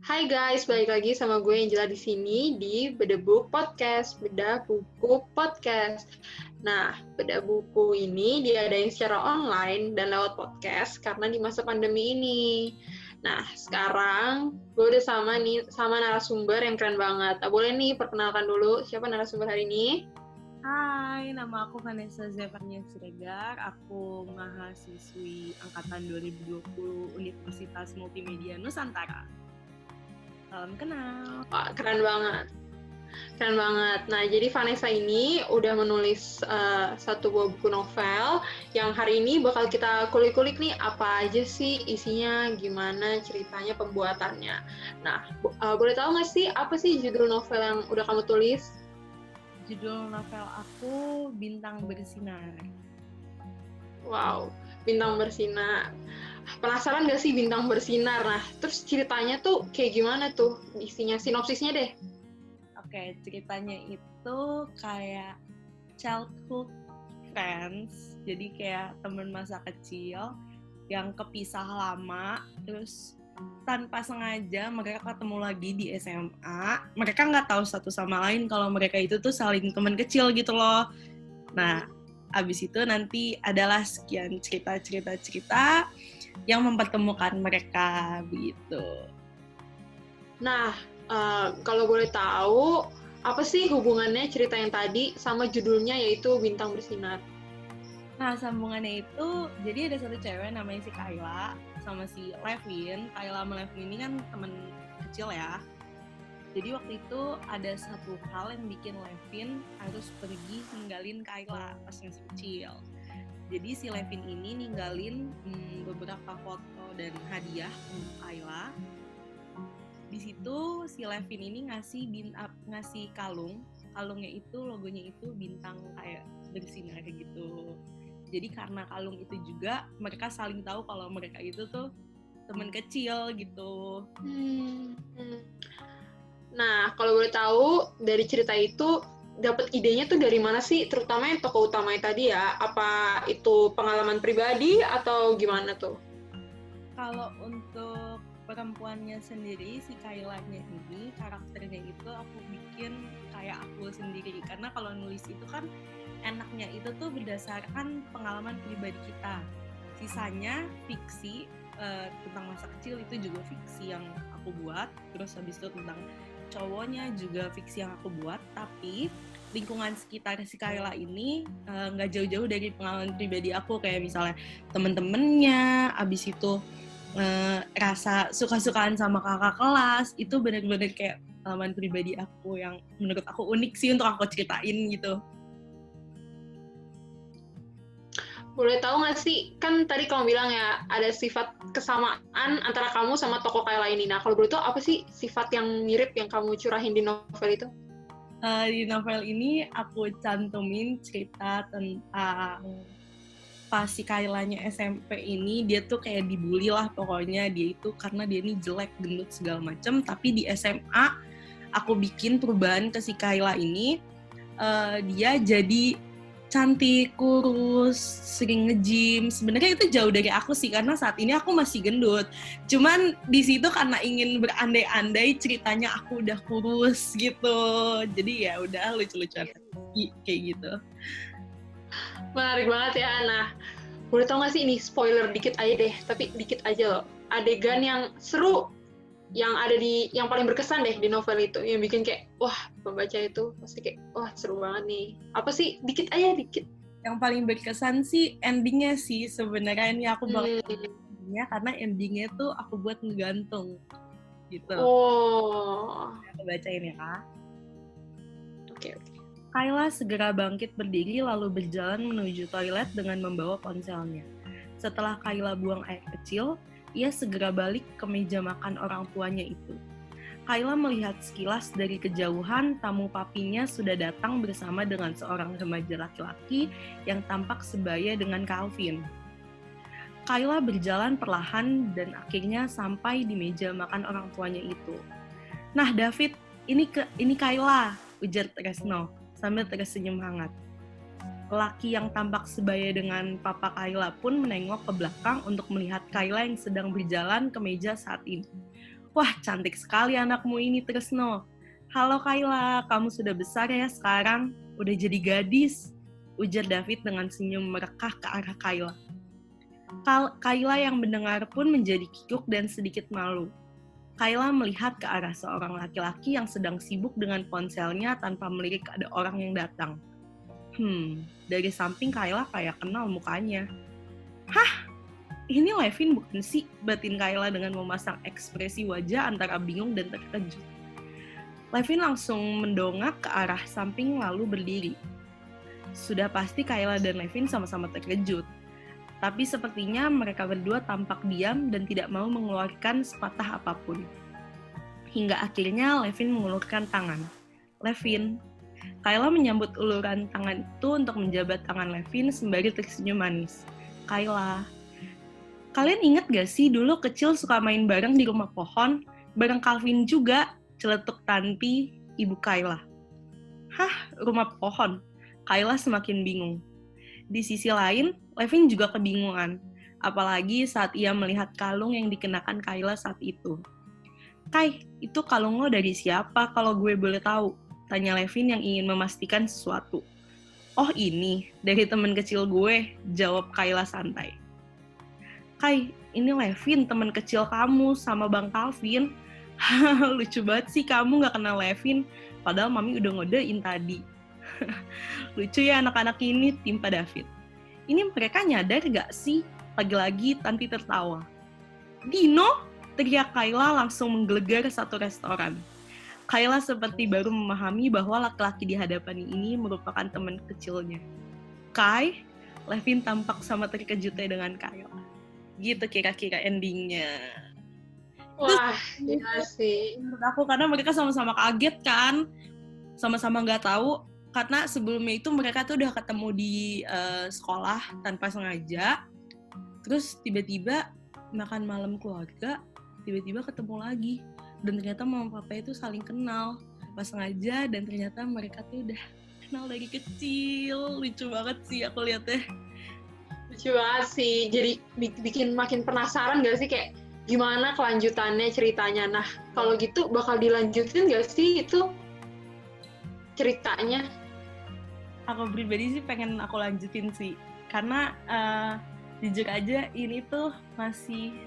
Hai guys, balik lagi sama gue Angela di sini di Beda Book Podcast, Beda Buku Podcast. Nah, Beda Buku ini diadain secara online dan lewat podcast karena di masa pandemi ini. Nah, sekarang gue udah sama narasumber yang keren banget. Boleh nih perkenalkan dulu siapa narasumber hari ini? Hai, nama aku Vanessa Zevania Siregar. Aku mahasiswi angkatan 2020 Universitas Multimedia Nusantara. Salam kenal. Wah, keren banget. Keren banget. Nah, jadi Vanessa ini udah menulis satu buah buku novel yang hari ini bakal kita kulik-kulik nih apa aja sih isinya, gimana ceritanya, pembuatannya. Nah, boleh tahu nggak sih apa sih judul novel yang udah kamu tulis? Judul novel aku Bintang Bersinar. Wow, Bintang Bersinar. Penasaran gak sih Bintang Bersinar? Nah, terus ceritanya tuh kayak gimana tuh isinya, sinopsisnya deh. Oke, ceritanya itu kayak childhood friends. Jadi kayak teman masa kecil yang kepisah lama, terus tanpa sengaja mereka ketemu lagi di SMA. Mereka nggak tahu satu sama lain kalau mereka itu tuh saling teman kecil gitu loh. Nah, abis itu nanti adalah sekian cerita yang mempertemukan mereka begitu. Nah, kalau boleh tahu, apa sih hubungannya cerita yang tadi sama judulnya yaitu Bintang Bersinar? Nah, sambungannya itu, jadi ada satu cewek namanya si Kayla sama si Levin. Kayla sama Levin ini kan temen kecil ya. Jadi waktu itu ada satu hal yang bikin Levin harus pergi ninggalin Kayla pas masih kecil. Jadi si Levin ini ninggalin beberapa foto dan hadiah untuk Kayla. Di situ si Levin ini ngasih kalungnya itu logonya itu bintang kayak bersinar gitu. Jadi karena kalung itu juga mereka saling tahu kalau mereka itu tuh teman kecil gitu. Nah, kalau boleh tahu dari cerita itu dapat idenya tuh dari mana sih? Terutama yang tokoh utamanya tadi ya. Apa itu pengalaman pribadi atau gimana tuh? Kalau untuk perempuannya sendiri, si Kailanya ini, karakternya itu aku bikin kayak aku sendiri. Karena kalau nulis itu kan enaknya itu tuh berdasarkan pengalaman pribadi kita. Sisanya fiksi, tentang masa kecil itu juga fiksi yang aku buat. Terus habis itu tentang cowoknya juga fiksi yang aku buat. Tapi lingkungan sekitar si Kayla ini nggak jauh-jauh dari pengalaman pribadi aku. Kayak misalnya temen-temennya, abis itu rasa suka-sukaan sama kakak kelas. Itu benar-benar kayak pengalaman pribadi aku yang menurut aku unik sih untuk aku ceritain gitu. Boleh tahu nggak sih, kan tadi kamu bilang ya ada sifat kesamaan antara kamu sama tokoh Kayla ini. Nah, kalau boleh tahu apa sih sifat yang mirip yang kamu curahin di novel itu? Di novel ini aku cantumin cerita tentang pas si Kailanya SMP ini, dia tuh kayak dibully lah pokoknya. Dia itu karena dia ini jelek, gendut segala macem. Tapi di SMA aku bikin perubahan ke si Kayla ini. Dia jadi cantik, kurus, sering nge-gym. Sebenarnya itu jauh dari aku sih, karena saat ini aku masih gendut. Cuman di situ karena ingin berandai-andai ceritanya aku udah kurus gitu. Jadi ya udah lucu-lucuan kayak gitu. Menarik banget ya. Nah, boleh tahu nggak sih ini spoiler dikit aja deh, tapi dikit aja loh. Adegan yang seru yang ada yang paling berkesan deh di novel itu, yang bikin kayak wah, pembaca itu pasti kayak wah seru banget nih. Apa sih? Dikit aja, dikit. Yang paling berkesan sih endingnya sih sebenarnya. Ini aku bakal endingnya karena endingnya tuh aku buat ngegantung gitu. Oh. Aku bacain ya, Kak. Oke. Kayla segera bangkit berdiri lalu berjalan menuju toilet dengan membawa ponselnya. Setelah Kayla buang air kecil, ia segera balik ke meja makan orang tuanya itu. Kayla melihat sekilas dari kejauhan tamu papinya sudah datang bersama dengan seorang remaja laki-laki yang tampak sebaya dengan Calvin. Kayla berjalan perlahan dan akhirnya sampai di meja makan orang tuanya itu. Nah David, ini Kayla, ujar Tresno sambil tersenyum hangat. Laki yang tampak sebaya dengan papa Kayla pun menengok ke belakang untuk melihat Kayla yang sedang berjalan ke meja saat ini. Wah, cantik sekali anakmu ini, Tresno. Halo Kayla, kamu sudah besar ya sekarang? Udah jadi gadis? Ujar David dengan senyum merekah ke arah Kayla. Kayla yang mendengar pun menjadi kikuk dan sedikit malu. Kayla melihat ke arah seorang laki-laki yang sedang sibuk dengan ponselnya tanpa melirik ada orang yang datang. Dari samping Kayla kayak kenal mukanya. Hah? Ini Levin bukan sih? Batin Kayla dengan memasang ekspresi wajah antara bingung dan terkejut. Levin langsung mendongak ke arah samping lalu berdiri. Sudah pasti Kayla dan Levin sama-sama terkejut. Tapi sepertinya mereka berdua tampak diam dan tidak mau mengeluarkan sepatah apapun. Hingga akhirnya Levin mengulurkan tangan. Levin. Kayla menyambut uluran tangan itu untuk menjabat tangan Levin sembari tersenyum manis. Kayla. Kalian ingat gak sih dulu kecil suka main bareng di rumah pohon? Bareng Calvin juga, celetuk Tanti, ibu Kayla. Hah, rumah pohon? Kayla semakin bingung. Di sisi lain, Levin juga kebingungan. Apalagi saat ia melihat kalung yang dikenakan Kayla saat itu. Kai, itu kalung lo dari siapa kalau gue boleh tahu? Tanya Levin yang ingin memastikan sesuatu. Oh ini, dari teman kecil gue, jawab Kayla santai. Kai, ini Levin, teman kecil kamu sama Bang Calvin. Lucu banget sih kamu gak kenal Levin, padahal Mami udah ngodein tadi. Lucu ya anak-anak ini, timpa David. Ini mereka nyadar gak sih? Lagi-lagi Tanti tertawa. Dino? Teriak Kayla langsung menggelegar satu restoran. Kayla seperti baru memahami bahwa laki-laki di hadapan ini merupakan teman kecilnya. Kai? Levin tampak sama terkejutnya dengan Kayla. Gitu kira-kira endingnya. Wah, iya sih. Menurut aku karena mereka sama-sama kaget kan, sama-sama nggak tahu karena sebelumnya itu mereka tuh udah ketemu di sekolah tanpa sengaja, terus tiba-tiba makan malam keluarga, tiba-tiba ketemu lagi dan ternyata mama papa itu saling kenal pas sengaja dan ternyata mereka tuh udah kenal dari kecil. Lucu banget sih aku lihatnya. Lucu banget sih, jadi bikin makin penasaran gak sih kayak gimana kelanjutannya ceritanya. Nah, kalau gitu bakal dilanjutin gak sih itu ceritanya? Aku pribadi sih pengen aku lanjutin sih, karena jujur aja ini tuh masih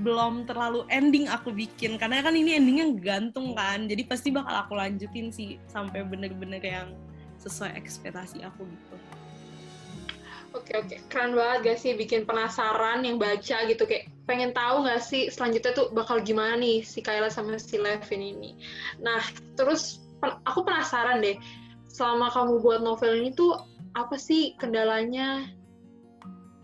belum terlalu ending aku bikin, karena kan ini endingnya gantung kan, jadi pasti bakal aku lanjutin sih sampai bener-bener yang sesuai ekspektasi aku gitu. Oke, keren banget gak sih, bikin penasaran yang baca gitu, kayak pengen tahu gak sih selanjutnya tuh bakal gimana nih si Kayla sama si Levin ini. Nah, terus aku penasaran deh, selama kamu buat novel ini tuh apa sih kendalanya?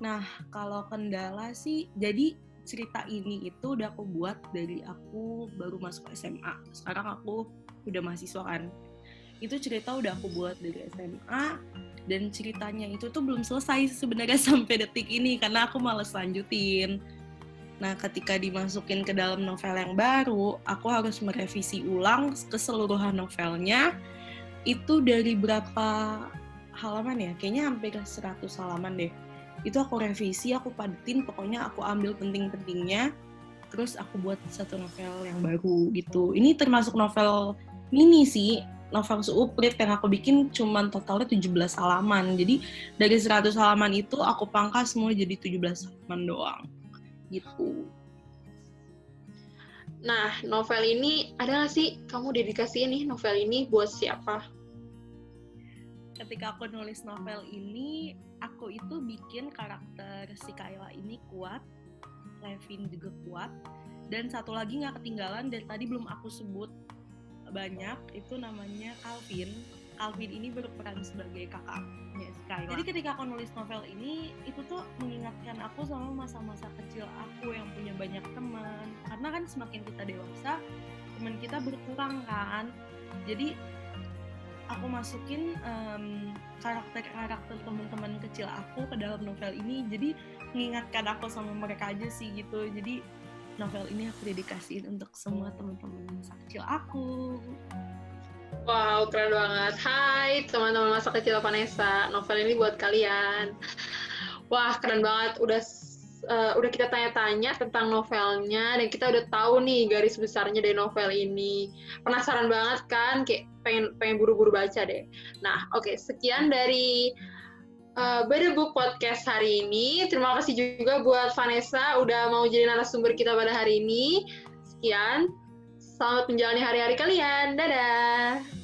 Nah, kalau kendala sih, jadi cerita ini itu udah aku buat dari aku baru masuk SMA. Sekarang aku udah mahasiswa kan. Itu cerita udah aku buat dari SMA, dan ceritanya itu tuh belum selesai sebenarnya sampai detik ini karena aku males lanjutin. Nah, ketika dimasukin ke dalam novel yang baru, aku harus merevisi ulang keseluruhan novelnya. Itu dari berapa halaman ya? Kayaknya hampir 100 halaman deh. Itu aku revisi, aku padetin, pokoknya aku ambil penting-pentingnya, terus aku buat satu novel yang baru gitu. Ini termasuk novel mini sih, novel seuprit yang aku bikin cuman totalnya 17 halaman. Jadi dari 100 halaman itu aku pangkas semua jadi 17 halaman doang. Gitu. Nah, novel ini ada nggak sih kamu dedikasiin nih novel ini buat siapa? Ketika aku nulis novel ini, aku itu bikin karakter si Kayla ini kuat, Levin juga kuat, dan satu lagi nggak ketinggalan dan tadi belum aku sebut banyak, itu namanya Calvin. Calvin ini berperan sebagai kakaknya si Kayla. Jadi ketika aku nulis novel ini, itu tuh mengingatkan aku sama masa-masa kecil aku yang punya banyak teman. Karena kan semakin kita dewasa, teman kita berkurang kan. Jadi aku masukin karakter-karakter teman-teman kecil aku ke dalam novel ini. Jadi mengingatkan aku sama mereka aja sih gitu. Jadi novel ini aku dedikasiin untuk semua teman-teman masa kecil aku. Wow, keren banget. Hai teman-teman masa kecil Vanessa, novel ini buat kalian. Wah, keren banget. Udah udah kita tanya-tanya tentang novelnya dan kita udah tahu nih garis besarnya dari novel ini. Penasaran banget kan? Kayak pengen buru-buru baca deh. Nah, oke, sekian dari Beda Book Podcast hari ini. Terima kasih juga buat Vanessa udah mau jadi narasumber kita pada hari ini. Sekian, selamat menjalani hari-hari kalian. Dadah!